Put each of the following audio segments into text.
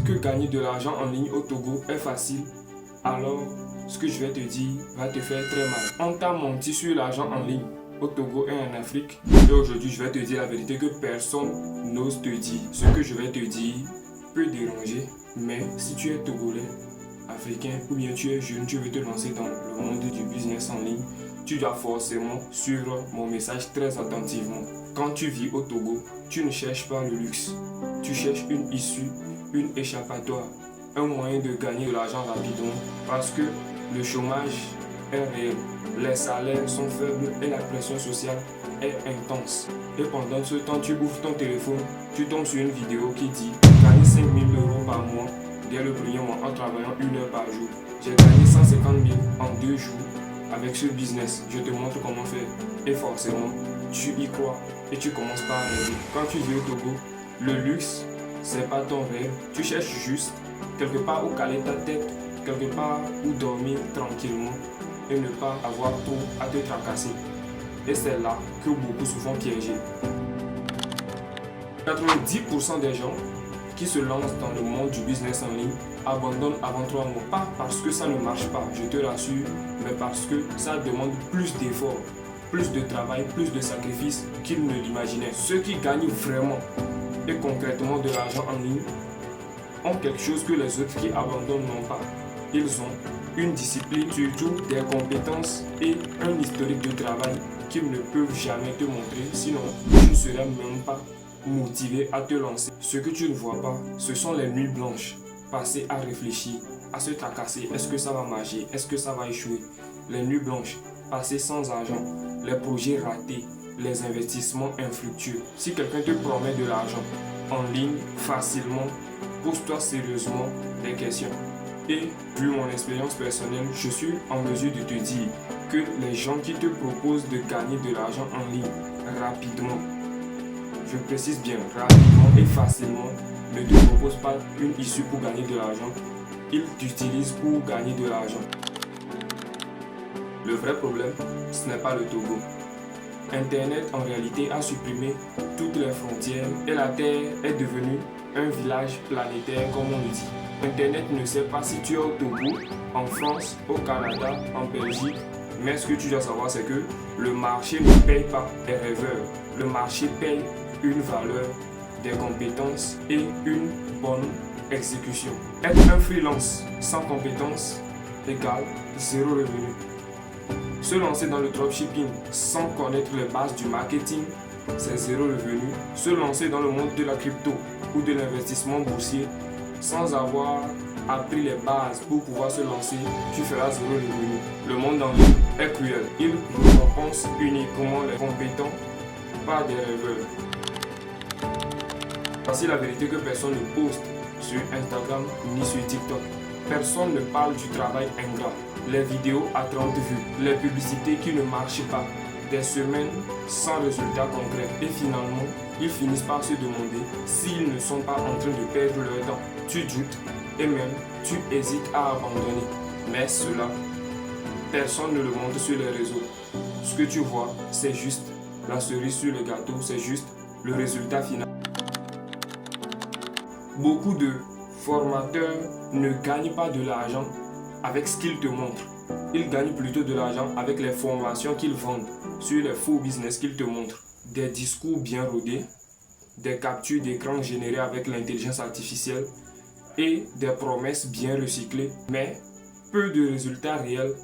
penses que gagner de l'argent en ligne au Togo est facile, alors ce que je vais te dire va te faire très mal. On t'a menti sur l'argent en ligne au Togo et en Afrique. Et aujourd'hui, je vais te dire la vérité que personne n'ose te dire. Ce que je vais te dire peut déranger, mais si tu es Togolais, Africain ou bien tu es jeune, tu veux te lancer dans le monde du business en ligne, tu dois forcément suivre mon message très attentivement. Quand tu vis au Togo, tu ne cherches pas le luxe. Tu cherches une issue, une échappatoire, un moyen de gagner de l'argent rapidement parce que le chômage est réel, les salaires sont faibles et la pression sociale est intense. Et pendant ce temps, tu ouvres ton téléphone, tu tombes sur une vidéo qui dit gagner 5 000 € par mois dès le premier mois en travaillant 1 heure par jour. J'ai gagné 150 000 en 2 jours avec ce business. Je te montre comment faire. Et forcément, tu y crois et tu commences par rêver. Quand tu vis au Togo, le luxe, c'est pas ton rêve. Tu cherches juste quelque part où caler ta tête, quelque part où dormir tranquillement et ne pas avoir trop à te tracasser. Et c'est là que beaucoup se font piéger. 90% des gens qui se lancent dans le monde du business en ligne abandonnent avant 3 mois. Pas parce que ça ne marche pas, je te rassure, mais parce que ça demande plus d'efforts, plus de travail, plus de sacrifices qu'ils ne l'imaginaient. Ceux qui gagnent vraiment et concrètement de l'argent en ligne ont quelque chose que les autres qui abandonnent n'ont pas. Ils ont une discipline, surtout des compétences et un historique de travail qu'ils ne peuvent jamais te montrer, sinon tu ne serais même pas motivé à te lancer. Ce que tu ne vois pas, ce sont les nuits blanches, passées à réfléchir, à se tracasser. Est-ce que ça va marcher? Est-ce que ça va échouer? Les nuits blanches, passées sans argent, les projets ratés, les investissements infructueux. Si quelqu'un te promet de l'argent en ligne facilement, pose-toi sérieusement des questions. Et vu mon expérience personnelle, je suis en mesure de te dire que les gens qui te proposent de gagner de l'argent en ligne rapidement, je précise bien rapidement et facilement, ne te proposent pas une issue pour gagner de l'argent, ils t'utilisent pour gagner de l'argent. Le vrai problème, ce n'est pas le Togo. Internet en réalité a supprimé toutes les frontières et la Terre est devenue un village planétaire comme on le dit. Internet ne sait pas si tu es au Togo, en France, au Canada, en Belgique, mais ce que tu dois savoir c'est que le marché ne paye pas des rêveurs. Le marché paye une valeur, des compétences et une bonne exécution. Être un freelance sans compétences égale 0 revenu. Se lancer dans le dropshipping sans connaître les bases du marketing, c'est 0 revenu. Se lancer dans le monde de la crypto ou de l'investissement boursier sans avoir appris les bases pour pouvoir se lancer, tu feras 0 revenu. Le monde en ligne est cruel. Il récompense uniquement les compétents, pas des rêveurs. Voici la vérité que personne ne poste sur Instagram ni sur TikTok. Personne ne parle du travail ingrat, les vidéos à 30 vues, les publicités qui ne marchent pas, des semaines sans résultats concrets. Et finalement, ils finissent par se demander s'ils ne sont pas en train de perdre leur temps. Tu doutes et même tu hésites à abandonner. Mais cela, personne ne le montre sur les réseaux. Ce que tu vois, c'est juste la cerise sur le gâteau, c'est juste le résultat final. Beaucoup de formateurs ne gagnent pas de l'argent avec ce qu'ils te montrent. Ils gagnent plutôt de l'argent avec les formations qu'ils vendent sur les faux business qu'ils te montrent. Des discours bien rodés, des captures d'écran générées avec l'intelligence artificielle et des promesses bien recyclées, mais peu de résultats réels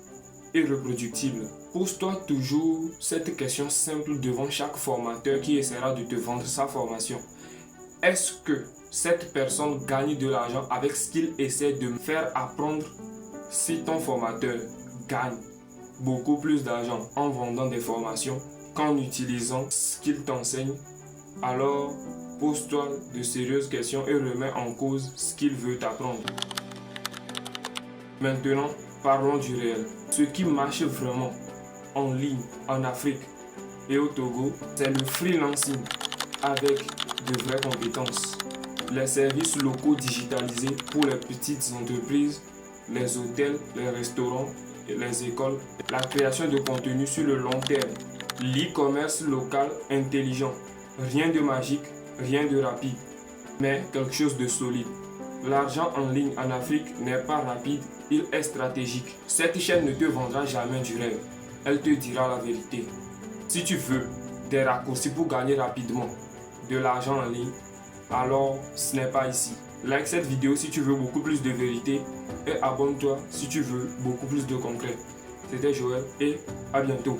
et reproductibles. Pose-toi toujours cette question simple devant chaque formateur qui essaiera de te vendre sa formation. Est-ce que cette personne gagne de l'argent avec ce qu'il essaie de me faire apprendre? Si ton formateur gagne beaucoup plus d'argent en vendant des formations qu'en utilisant ce qu'il t'enseigne, alors pose-toi de sérieuses questions et remets en cause ce qu'il veut t'apprendre. Maintenant, parlons du réel. Ce qui marche vraiment en ligne, en Afrique et au Togo, c'est le freelancing avec de vraies compétences. Les services locaux digitalisés pour les petites entreprises, les hôtels, les restaurants, les écoles, la création de contenu sur le long terme, l'e-commerce local intelligent. Rien de magique, rien de rapide, mais quelque chose de solide. L'argent en ligne en Afrique n'est pas rapide, il est stratégique. Cette chaîne ne te vendra jamais du rêve, elle te dira la vérité. Si tu veux des raccourcis pour gagner rapidement de l'argent en ligne, alors ce n'est pas ici. Like cette vidéo si tu veux beaucoup plus de vérité et abonne-toi si tu veux beaucoup plus de concret. C'était Joël et à bientôt.